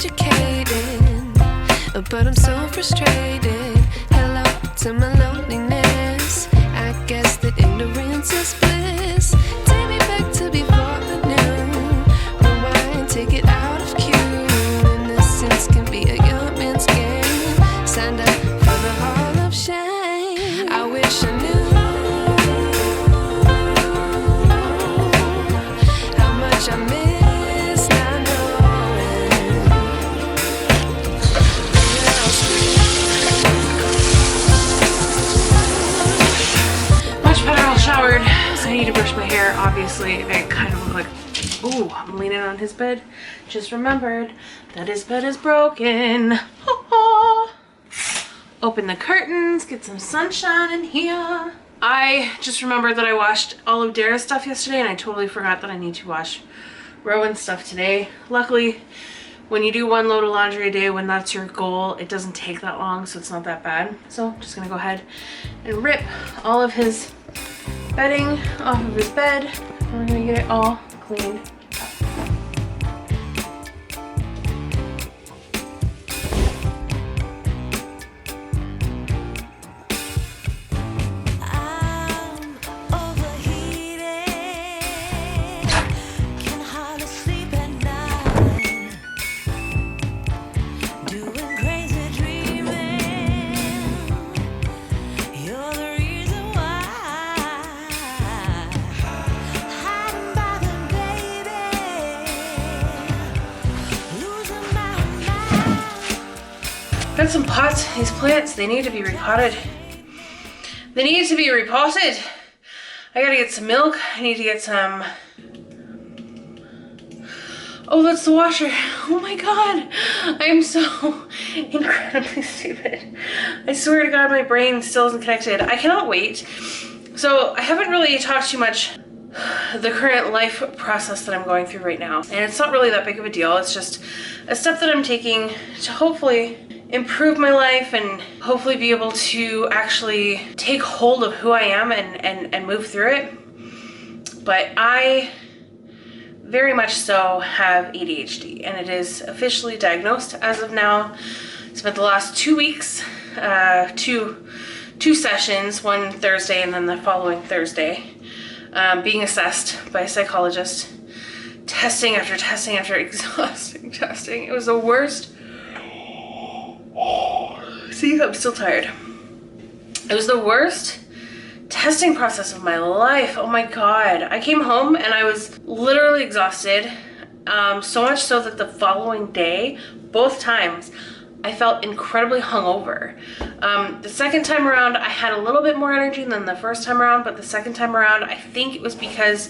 educated, but I'm so frustrated. Hello to my loneliness. I guess that ignorance is bliss. Take me back to before the new. Rewind, take it out of cue. Innocence can be a young man's game. Signed up for the hall of shame. I wish I knew how much I miss not knowing. Much better, all showered. I need to brush my hair. Obviously, I kind of look like, ooh, I'm leaning on his bed. Just remembered that his bed is broken. Open the curtains, get some sunshine in here. I just remembered that I washed all of Dara's stuff yesterday, and I totally forgot that I need to wash Rowan's stuff today. Luckily, when you do one load of laundry a day, when that's your goal, it doesn't take that long, so it's not that bad. So I'm just gonna go ahead and rip all of his bedding off of his bed. And we're gonna get it all cleaned up. Got some pots. These plants, they need to be repotted. They need to be repotted. I gotta get some milk. I need to get some... Oh, that's the washer. Oh my god. I am so incredibly stupid. I swear to god, my brain still isn't connected. I cannot wait. So I haven't really talked too much the current life process that I'm going through right now. And it's not really that big of a deal. It's just a step that I'm taking to hopefully improve my life and hopefully be able to actually take hold of who I am and move through it. But I very much so have ADHD, and it is officially diagnosed as of now. Spent the last 2 weeks, two sessions, one Thursday and then the following Thursday, being assessed by a psychologist, testing after testing after exhausting testing. It was the worst. See, I'm still tired. It was the worst testing process of my life. Oh my god. I came home and I was literally exhausted. So much so that the following day, both times, I felt incredibly hungover. The second time around, I had a little bit more energy than the first time around, but the second time around, I think it was because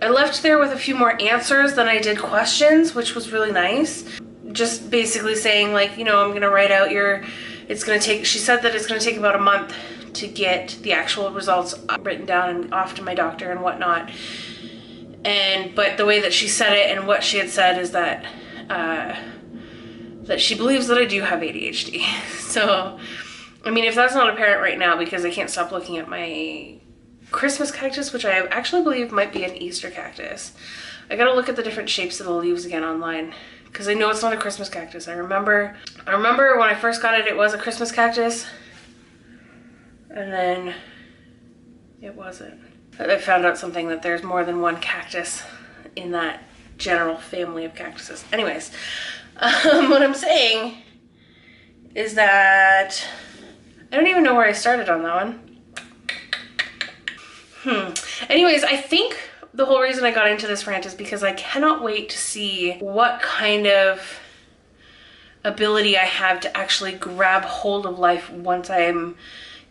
I left there with a few more answers than I did questions, which was really nice. Just basically saying, like, you know, I'm gonna write out she said that it's gonna take about a month to get the actual results written down and off to my doctor and whatnot. But the way that she said it and what she had said is that that she believes that I do have ADHD. So, I mean, if that's not apparent right now, because I can't stop looking at my Christmas cactus, which I actually believe might be an Easter cactus. I gotta look at the different shapes of the leaves again online, because I know it's not a Christmas cactus. I remember when I first got it, it was a Christmas cactus, and then it wasn't. I found out something, that there's more than one cactus in that general family of cactuses. Anyways, what I'm saying is that I don't even know where I started on that one. Anyways, I think the whole reason I got into this rant is because I cannot wait to see what kind of ability I have to actually grab hold of life once I'm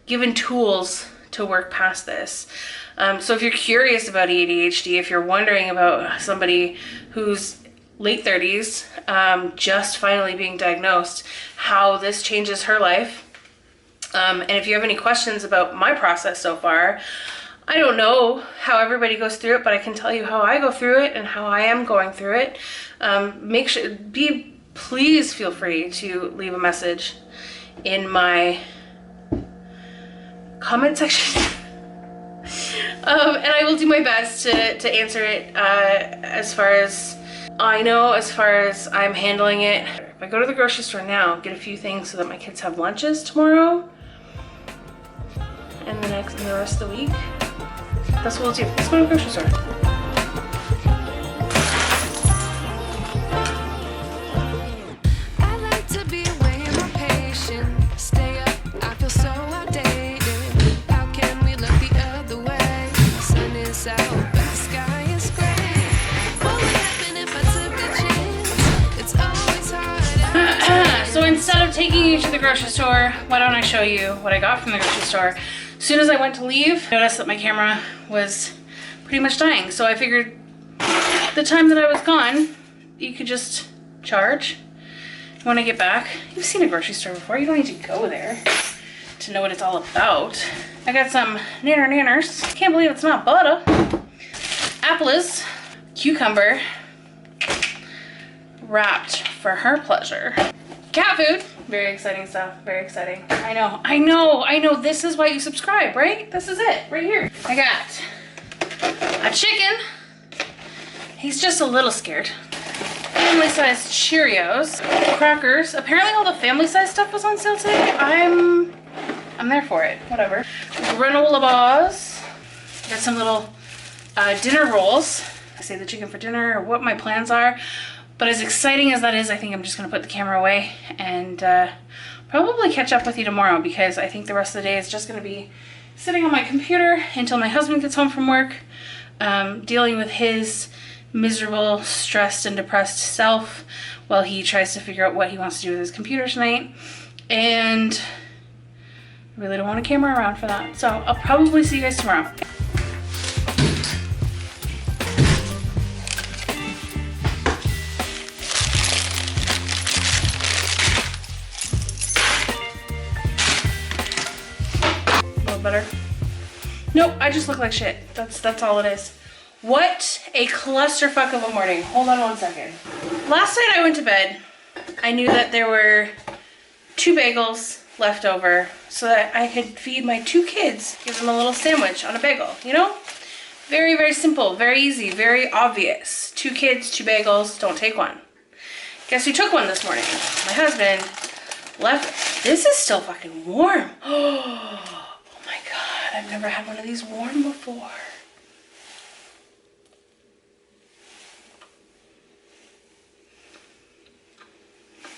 given tools to work past this. So if you're curious about ADHD, if you're wondering about somebody who's late 30s, just finally being diagnosed, how this changes her life, and if you have any questions about my process so far, I don't know how everybody goes through it, but I can tell you how I go through it and how I am going through it. Please feel free to leave a message in my comment section. And I will do my best to answer it as far as I know as far as I'm handling it, if I go to the grocery store now, get a few things so that my kids have lunches tomorrow and the rest of the week, that's what we'll do. Let's go to the grocery store. I like to be away in my patience. Stay up, I feel so outdated. How can we look the other way? The sun is out, but the sky is gray. What would happen if I took a chance? It's always hard. So instead of taking you to the grocery store, why don't I show you what I got from the grocery store? As soon as I went to leave, I noticed that my camera was pretty much dying. So I figured the time that I was gone, you could just charge. When I get back, you've seen a grocery store before. You don't need to go there to know what it's all about. I got some nanners. Can't believe it's not butter. Apples, cucumber, wrapped for her pleasure. Cat food. Very exciting stuff. Very exciting. I know. This is why you subscribe, right? This is it, right here. I got a chicken. He's just a little scared. Family-sized Cheerios, crackers. Apparently all the family-sized stuff was on sale today. I'm there for it. Whatever. Granola bars. Got some little dinner rolls. I saved the chicken for dinner, or what my plans are. But as exciting as that is, I think I'm just going to put the camera away and probably catch up with you tomorrow, because I think the rest of the day is just going to be sitting on my computer until my husband gets home from work, dealing with his miserable, stressed, and depressed self while he tries to figure out what he wants to do with his computer tonight. And I really don't want a camera around for that. So I'll probably see you guys tomorrow. Better. Nope, I just look like shit. That's all it is. What a clusterfuck of a morning. Hold on one second. Last night I went to bed. I knew that there were 2 bagels left over so that I could feed my 2 kids, give them a little sandwich on a bagel, you know? Very, very simple, very easy, very obvious. 2 kids, 2 bagels, don't take one. Guess who took one this morning? My husband left. This is still fucking warm. Oh my God, I've never had one of these warm before.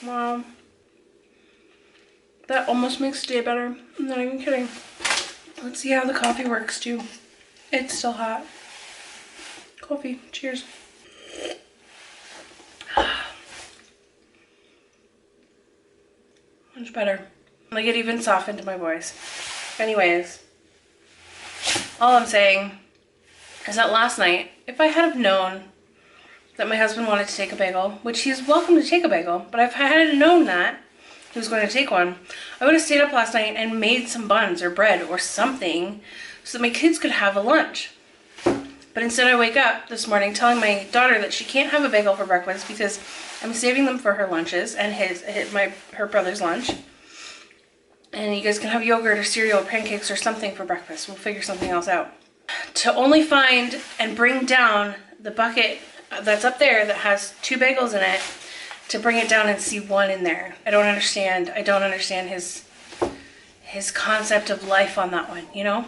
Wow. That almost makes the day better. I'm not even kidding. Let's see how the coffee works too. It's still hot. Coffee, cheers. Much better. Like, it even softened my voice. Anyways, all I'm saying is that last night, if I had have known that my husband wanted to take a bagel, which he's welcome to take a bagel, but if I had known that he was going to take one, I would have stayed up last night and made some buns or bread or something so that my kids could have a lunch. But instead I wake up this morning telling my daughter that she can't have a bagel for breakfast because I'm saving them for her lunches and her brother's lunch. And you guys can have yogurt or cereal or pancakes or something for breakfast. We'll figure something else out. To only find and bring down the bucket that's up there that has 2 bagels in it, to bring it down and see 1 in there. I don't understand his concept of life on that one, you know?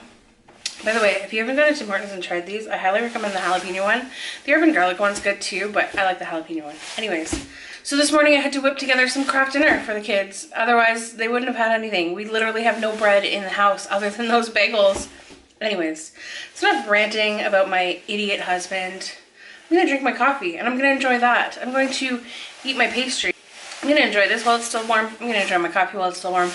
By the way, if you haven't gone to Tim Hortons and tried these, I highly recommend the jalapeno one. The urban garlic one's good too, but I like the jalapeno one. Anyways, so this morning I had to whip together some Kraft dinner for the kids. Otherwise, they wouldn't have had anything. We literally have no bread in the house other than those bagels. Anyways, it's enough ranting about my idiot husband. I'm gonna drink my coffee and I'm gonna enjoy that. I'm going to eat my pastry. I'm gonna enjoy this while it's still warm. I'm gonna enjoy my coffee while it's still warm.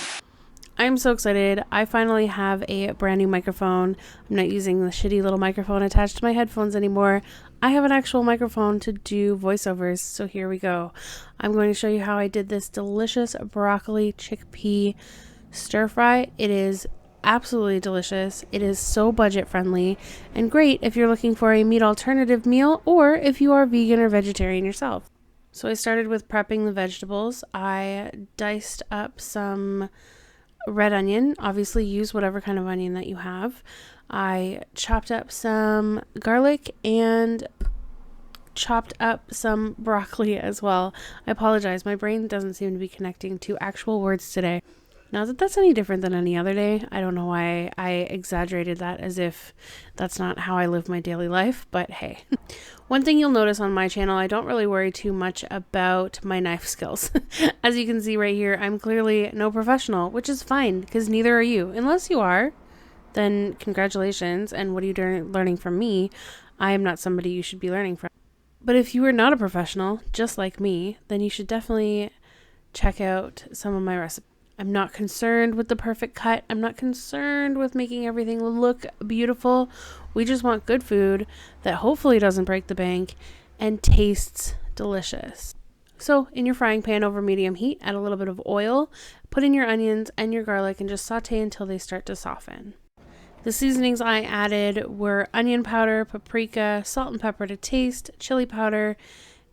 I'm so excited. I finally have a brand new microphone. I'm not using the shitty little microphone attached to my headphones anymore. I have an actual microphone to do voiceovers, so here we go. I'm going to show you how I did this delicious broccoli chickpea stir fry. It is absolutely delicious. It is so budget friendly and great if you're looking for a meat alternative meal or if you are vegan or vegetarian yourself. So I started with prepping the vegetables. I diced up some red onion. Obviously use whatever kind of onion that you have. I chopped up some garlic and chopped up some broccoli as well. I apologize. My brain doesn't seem to be connecting to actual words today. Not that that's any different than any other day. I don't know why I exaggerated that as if that's not how I live my daily life, but hey. One thing you'll notice on my channel, I don't really worry too much about my knife skills. As you can see right here, I'm clearly no professional, which is fine because neither are you. Unless you are, then congratulations. And what are you learning from me? I am not somebody you should be learning from. But if you are not a professional, just like me, then you should definitely check out some of my recipes. I'm not concerned with the perfect cut. I'm not concerned with making everything look beautiful. We just want good food that hopefully doesn't break the bank and tastes delicious. So in your frying pan over medium heat, add a little bit of oil, put in your onions and your garlic and just saute until they start to soften. The seasonings I added were onion powder, paprika, salt and pepper to taste, chili powder,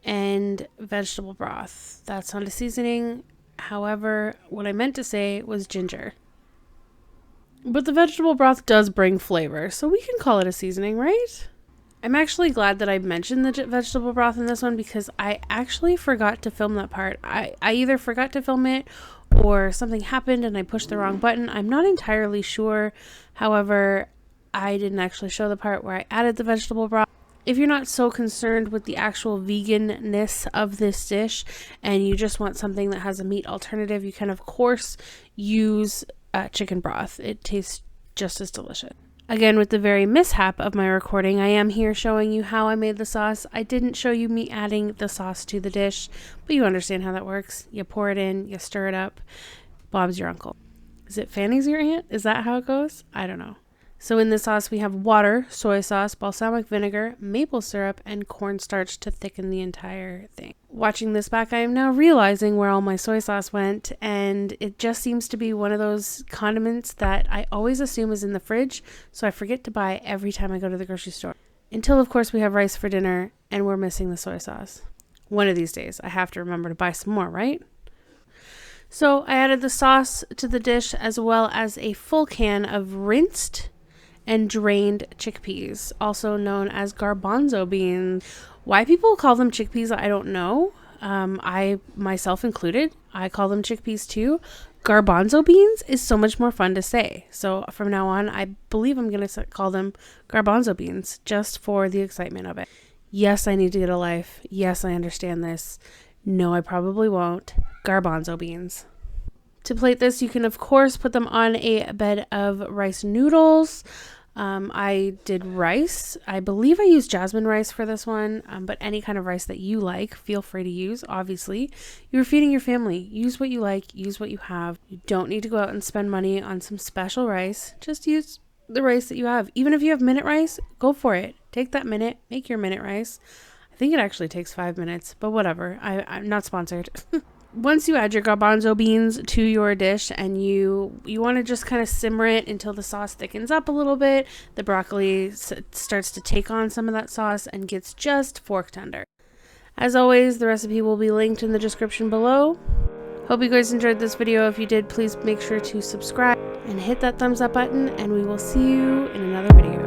and vegetable broth. That's not a seasoning. However, what I meant to say was ginger. But the vegetable broth does bring flavor, so we can call it a seasoning, right? I'm actually glad that I mentioned the vegetable broth in this one because I actually forgot to film that part. I either forgot to film it or something happened and I pushed the wrong button. I'm not entirely sure. However, I didn't actually show the part where I added the vegetable broth. If you're not so concerned with the actual veganness of this dish and you just want something that has a meat alternative, you can of course use chicken broth. It tastes just as delicious. Again, with the very mishap of my recording, I am here showing you how I made the sauce. I didn't show you me adding the sauce to the dish, but you understand how that works. You pour it in, you stir it up. Bob's your uncle. Is it Fanny's your aunt? Is that how it goes? I don't know. So in this sauce, we have water, soy sauce, balsamic vinegar, maple syrup, and cornstarch to thicken the entire thing. Watching this back, I am now realizing where all my soy sauce went, and it just seems to be one of those condiments that I always assume is in the fridge, so I forget to buy every time I go to the grocery store. Until, of course, we have rice for dinner, and we're missing the soy sauce. One of these days, I have to remember to buy some more, right? So I added the sauce to the dish as well as a full can of rinsed and drained chickpeas, also known as garbanzo beans. Why people call them chickpeas, I don't know. I, myself included, I call them chickpeas too. Garbanzo beans is so much more fun to say. So from now on, I believe I'm going to call them garbanzo beans just for the excitement of it. Yes, I need to get a life. Yes, I understand this. No, I probably won't. Garbanzo beans. To plate this, you can of course put them on a bed of rice noodles. I did rice. I believe I used jasmine rice for this one, but any kind of rice that you like, feel free to use. Obviously, you're feeding your family. Use what you like. Use what you have. You don't need to go out and spend money on some special rice. Just use the rice that you have. Even if you have minute rice, go for it. Take that minute, make your minute rice. I think it actually takes 5 minutes, but whatever. I'm not sponsored. Once you add your garbanzo beans to your dish and you want to just kind of simmer it until the sauce thickens up a little bit, the broccoli starts to take on some of that sauce and gets just fork tender. As always, the recipe will be linked in the description below. Hope you guys enjoyed this video. If you did, please make sure to subscribe and hit that thumbs up button, and we will see you in another video.